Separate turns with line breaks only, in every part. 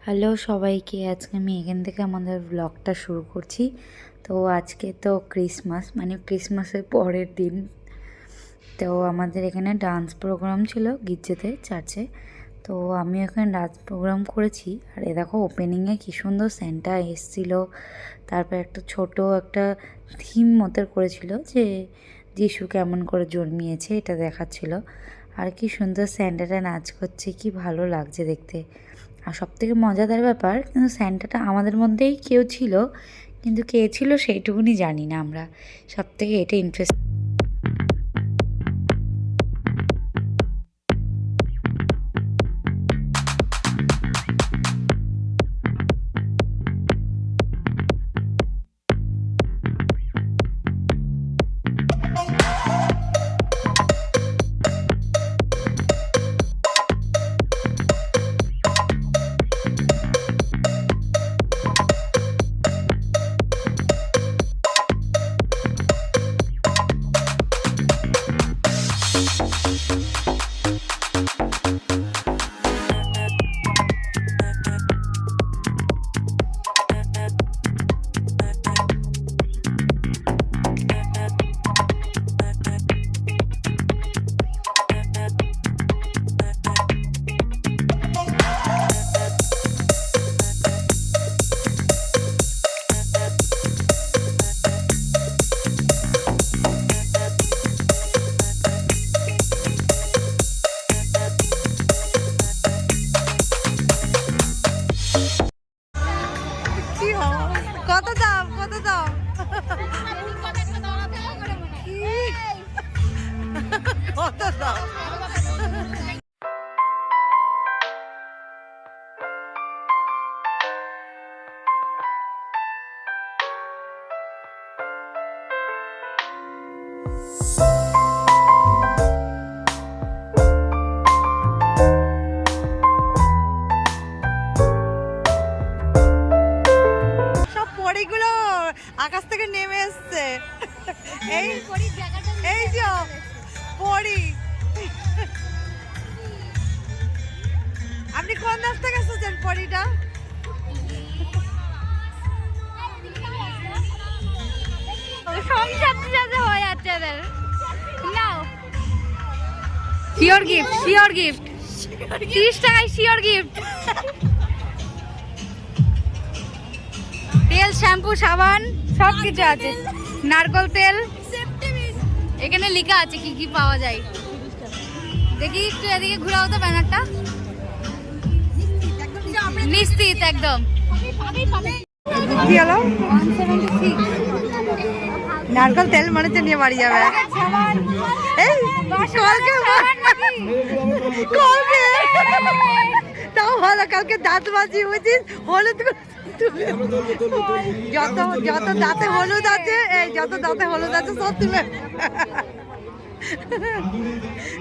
Hello সবাইকে, আজকে আমি এখান থেকে আমাদের ব্লগটা শুরু করছি। তো আজকে তো ক্রিসমাস, মানে ক্রিসমাসের পরের দিন। তো আমাদের এখানে ডান্স প্রোগ্রাম ছিল গির্জেতে, চার্চে। তো আমি এখানে ডান্স প্রোগ্রাম করেছি। আর এ দেখো ওপেনিংয়ে কী সুন্দর স্যান্টা এসেছিল। তারপর একটা ছোট একটা থিম মতো করেছিল যে যিশু কেমন করে জন্মিয়েছে এটা দেখাচ্ছিল। আর কি সুন্দর স্যান্টাটা নাচ করছে, কি ভালো লাগছে দেখতে। আর সবথেকে মজাদার ব্যাপার, কিন্তু স্যান্টাটা আমাদের মধ্যেই কেউ ছিল, কিন্তু কে ছিল সেইটুকুনি জানি না আমরা। সবথেকে এটা ইন্টারেস্ট।
কত দাম কত দাম কত দাম? সব পরীগুলো আকাশ থেকে নেমে এসছে। এই এই যে পরী, আপনি কোন দেশ থেকে এসেছেন পরীটা?
শিওর গিফট, শিওর গিফট, 30 টাকায় শিওর গিফট। তেল, শ্যাম্পু, সাবান সব কিছু আছে, নারকল তেল। এখানে লেখা আছে কি কি পাওয়া যায়। দেখি একটু এদিকে ঘুরাও তো ব্যানারটা। নিশ্চিত একদম।
কি হলো? নারকেল তেল মনে হচ্ছে নিয়ে বাড়ি যাবে। এই কালকে তাও ভালো, কালকে দাঁত বাজি বুঝিস, হলুদ যত যত দাঁতে হলুদ আছে, এই যত দাঁতে হলুদ আছে সব তুলে।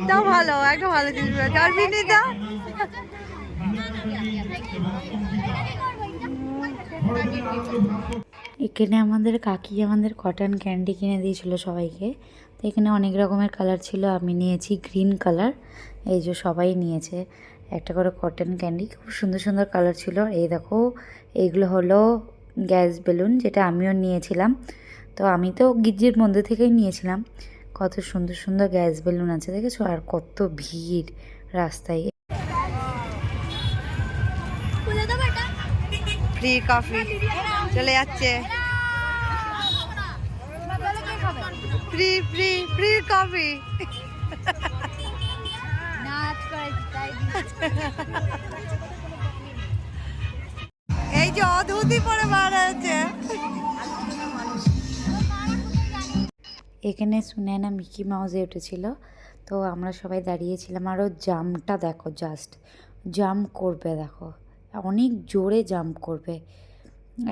তাও ভালো, একটা ভালো জিনিস। আর বিনিতা
এখানে আমাদের কাকি আমাদের কটন ক্যান্ডি কিনে দিয়েছিল সবাইকে। তো এখানে অনেক রকমের কালার ছিল, আমি নিয়েছি গ্রিন কালার। এই যে সবাই নিয়েছে একটা করে কটন ক্যান্ডি, খুব সুন্দর সুন্দর কালার ছিল। এই দেখো এইগুলো হলো গ্যাস বেলুন, যেটা আমিও নিয়েছিলাম। তো আমি তো গির্জির মধ্যে থেকেই নিয়েছিলাম। কত সুন্দর সুন্দর গ্যাস বেলুন আছে দেখেছো, আর কত ভিড় রাস্তায়।
ফ্রি কফি চলে যাচ্ছে, ফ্রি ফ্রি ফ্রি কফি। এই যে অদ্ভুতই পরে বার হয়েছে।
এখানে সুনয়না মিকি মাউসে উঠেছিল। তো আমরা সবাই দাঁড়িয়েছিলাম, আরও জাম্পটা দেখো, জাস্ট জাম্প করবে দেখো, অনেক জোরে জাম্প করবে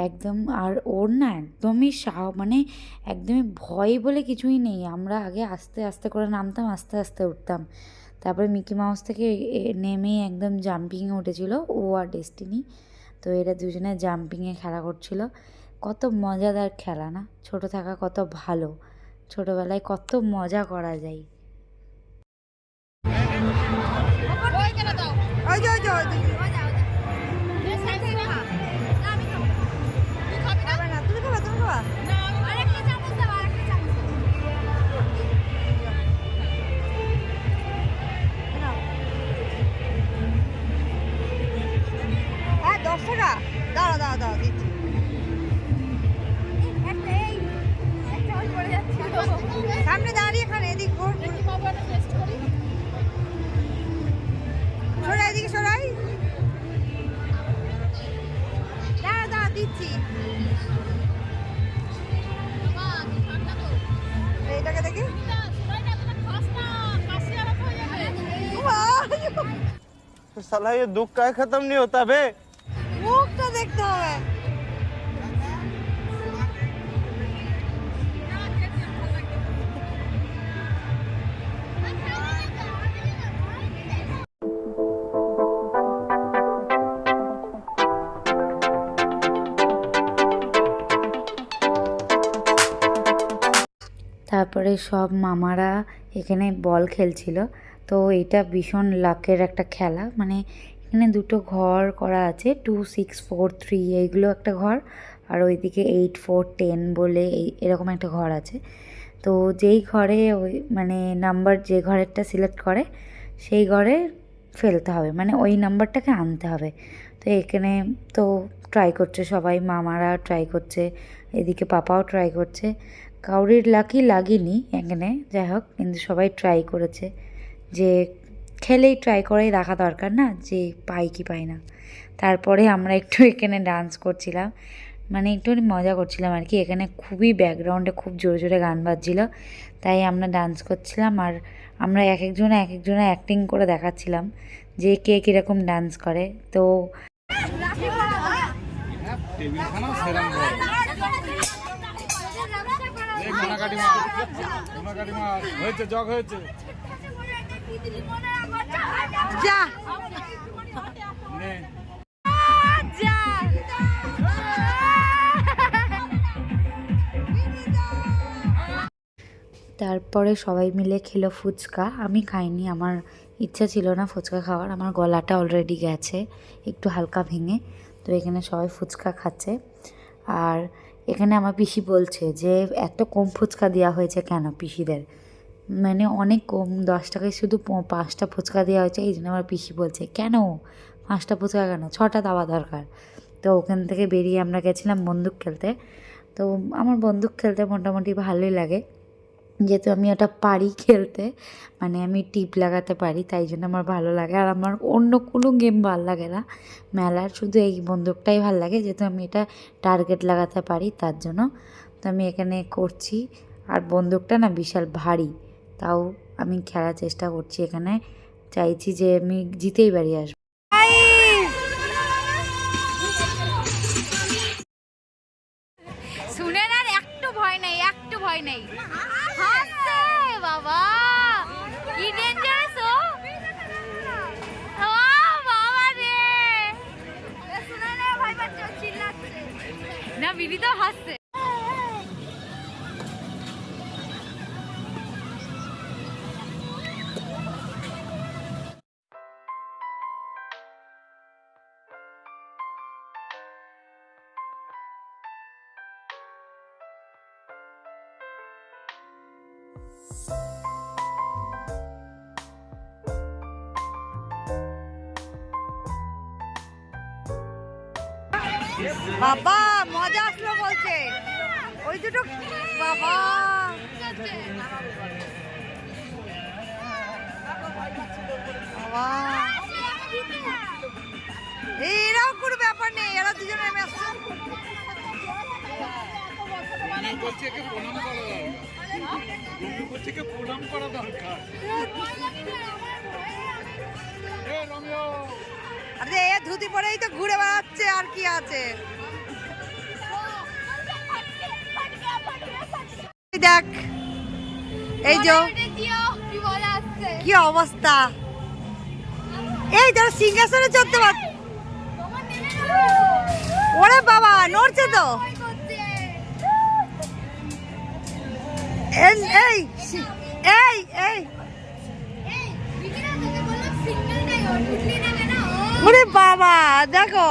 একদম। আর ওর না একদমই মানে একদমই ভয় বলে কিছুই নেই। আমরা আগে আস্তে আস্তে করে নামতাম, আস্তে আস্তে উঠতাম। তারপরে মিকি মাউস থেকে নেমেই একদম জাম্পিংয়ে উঠেছিল ও আর ডেস্টিনি। তো এরা দুজনে জাম্পিংয়ে খেলা করছিল। কত মজাদার খেলা না, ছোট থাকা কত ভালো, ছোটবেলায় কত মজা করা যায়।
ওই যে 10 টাকা দাও দাও দাও দিচ্ছি। সামনে দাঁড়িয়ে এখানে এদিক ঘোর, সরাই এদিকে সরাই, দাঁড়া দাঁড়া দিচ্ছি। এইটাকে দেখি,
साला ये दुख का खत्म नहीं होता बे।
মুখটা দেখতে হবে।
তারপরে সব মামারা এখানে বল খেলছিল। তো এটা ভীষণ লাকের একটা খেলা, মানে এখানে দুটো ঘর করা আছে, 2 6 4 3 এইগুলো একটা ঘর, আর ওইদিকে 8 4 10 বলে এরকম একটা ঘর আছে। তো যেই ঘরে ওই মানে নাম্বার যে ঘরেরটা সিলেক্ট করে সেই ঘরে ফেলতে হবে, মানে ওই নাম্বারটাকে আনতে হবে। তো এখানে তো ট্রাই করছে সবাই, মামারা ট্রাই করছে, এদিকে পাপাও ট্রাই করছে। কাউরির লাকি লাগেনি এখানে, যাই হোক, কিন্তু সবাই ট্রাই করেছে। যে খেলেই ট্রাই করেই দেখা দরকার না, যে পাই কি পাই না। তারপরে আমরা একটু এখানে ডান্স করছিলাম, মানে একটু মজা করছিলাম আর কি। এখানে খুবই ব্যাকগ্রাউন্ডে খুব জোরে জোরে গান বাজছিল, তাই আমরা ডান্স করছিলাম। আর আমরা এক একজনে অ্যাক্টিং করে দেখাচ্ছিলাম যে কে কীরকম ডান্স করে। তো
যা
তারপরে সবাই মিলে খেলো ফুচকা। আমি খাইনি, আমার ইচ্ছা ছিল না ফুচকা খাওয়ার, আমার গলাটা অলরেডি গেছে একটু হালকা ভেঙে। তো এখানে সবাই ফুচকা খাচ্ছে। আর এখানে আমার পিসি বলছে যে এত কম ফুচকা দেওয়া হয়েছে কেন পিসিদের, মানে অনেক কম, 10 টাকায় শুধু 5টা ফুচকা দেওয়া হয়েছে। এই জন্য আমার পিসি বলছে কেন 5টা ফুচকা কেন, 6টা দেওয়া দরকার। তো ওখান থেকে বেরিয়ে আমরা গেছিলাম বন্দুক খেলতে। তো আমার বন্দুক খেলতে মোটামুটি ভালোই লাগে, যেহেতু আমি ওটা পারি খেলতে, মানে আমি টিপ লাগাতে পারি, তাই জন্য আমার ভালো লাগে। আর আমার অন্য কোনো গেম ভালো লাগে না মেলার, শুধু এই বন্দুকটাই ভালো লাগে, যেহেতু আমি এটা টার্গেট লাগাতে পারি তার জন্য। তো আমি এখানে করছি। আর বন্দুকটা না বিশাল ভারী, তাও আমি খেলার চেষ্টা করছি এখানে, চাইছি যে আমি জিতেই বাড়ি আসবো।
শুনে না একটু ভয় নেই, একটু ভয় নেই। হাসছে বাবা, কি ডেঞ্জারাস ও বাবা রে। শুনে না ভয় পাচ্ছে, চিল্লাচ্ছে না, বিবি তো হাসছে।
বাবা মজা আসলো বলছে, ওই দুটো বাবা বাবা, এরাও কোনো ব্যাপার নেই, এরা দুজনে নেমে আসছে। আরে এ ধুতি পরেই তো ঘুরে বেড়াচ্ছে, আর কি আছে। দেখ এই যে কি অবস্থা, এই ধর সিংহাসনে চড়তে পার। ওরে বাবা নড়ছে তো, এই এই এই এই ওরে বাবা দেখো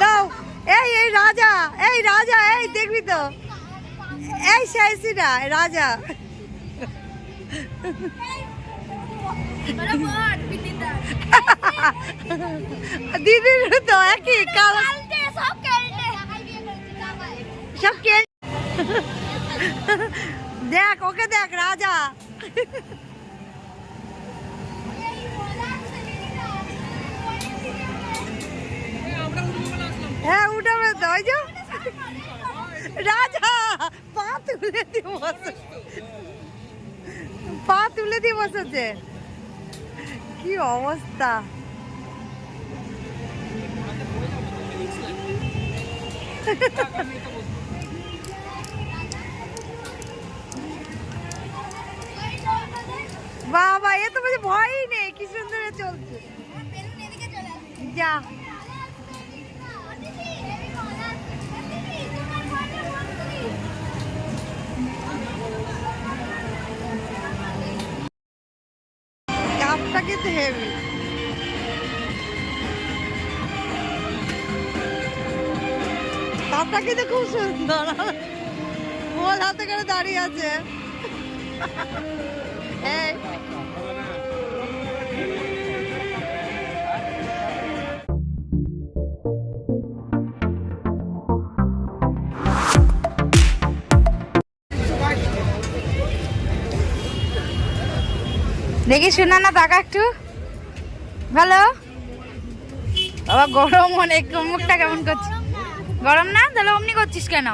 দাও, এই এই রাজা, এই রাজা, এই দেখবি তো, এই শেষিরা রাজা। দিদির তো একই কাল। সব কে দেখ ওকে দেখ রাজা হ্যাঁ উঠাবে তো ওই যে রাজা পা তুলে দিয়ে বসে পা তুলে দিয়ে বসেছে কি অবস্থা বাবা এ তো বলছে ভয়ই নেই কি সুন্দর চলছে যা কাপটা কিন্তু হেভি কাপটা কিন্তু খুব সুন্দর বল হাতে করে দাঁড়িয়ে আছে এই
দেখি শোনা না টাকা একটু ভালো বাবা গরম অনেক মুখটা কেমন করছে গরম না তাহলে অমনি করছিস কেন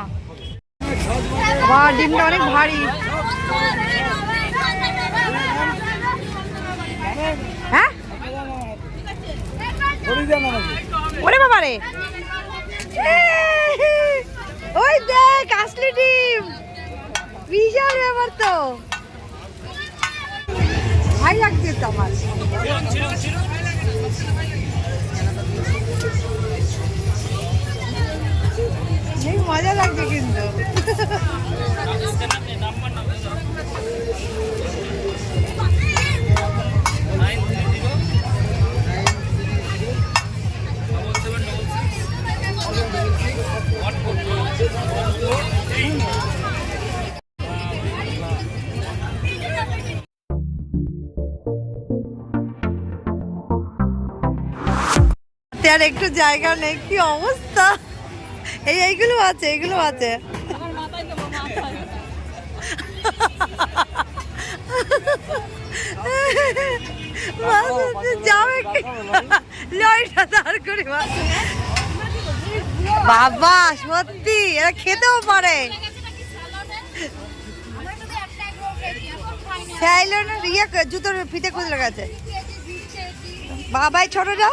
বাহ ডিমটা অনেক ভারী হ্যাঁ ওরে বাবা রে ওই দেখ আসলি ডিম বিশাল ব্যাপার তো ভাই লাগছে তো আমার মজা লাগছে কিন্তু আর একটু জায়গা নেই কি অবস্থা এইগুলো আছে এগুলো আছে বাবা সত্যি এরা খেতেও পারে জুতোর ফিতে খুঁজে গেছে বাবাই ছোটটা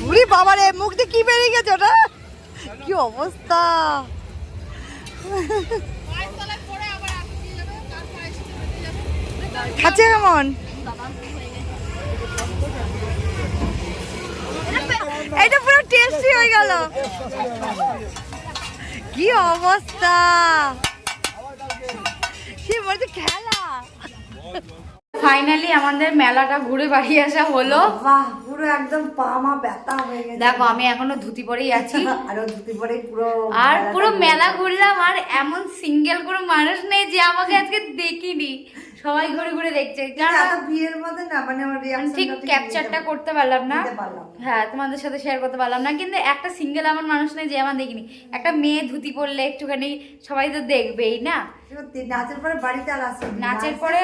উরি বাবা রে মুখ দিয়ে কি বেরিয়ে গেছে ওটা কি অবস্থা খাচ্ছে কেমন এটা পুরো টেস্টি হয়ে গেল কি অবস্থা সে বলছে খেলা
ফাইনালি আমাদের মেলাটা ঘুরে বাড়ি আসা হলো
বাহ পুরো একদম পা মা ব্যথা হয়ে গেছে
দেখো আমি এখনো ধুতি পরেই আছি
আর ধুতি পরেই পুরো
আর পুরো মেলা ঘুরলাম আর এমন সিঙ্গেল কোনো মানুষ নেই যে আমাকে আজকে দেখিনি সবাই ঘুরে ঘুরে দেখছে কারণ
এত ভিড়ের মধ্যে না মানে আমার
ঠিক ক্যাপচারটা করতে পারলাম না হ্যাঁ তোমাদের সাথে শেয়ার করতে পারলাম না কিন্তু একটা সিঙ্গেল আমার মানুষ নেই যে আমার দেখিনি একটা মেয়ে ধুতি পরলে একটুখানি সবাই তো দেখবেই না
সত্যি নাচের পরে বাড়িতে আর আসে
নাচের পরে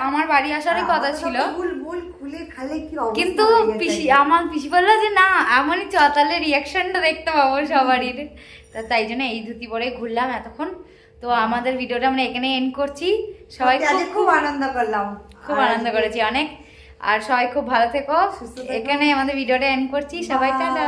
আমার বাড়ি আসারই কথা ছিল
বুল খুলে খালে কি অবস্থা
কিন্তু আমার পিসি বললো যে না এমনই চ তাহলে রিয়াকশনটা দেখতে পাবো সবারই তাই জন্য এই ধুতি পরে ঘুরলাম এতক্ষণ তো আমাদের ভিডিওটা আমরা এখানে এন্ড করছি সবাই
খুব আনন্দ করলাম
খুব আনন্দ করেছি অনেক আর সবাই খুব ভালো থেকো এখানে আমাদের ভিডিওটা এন্ড করছি সবাই টাটা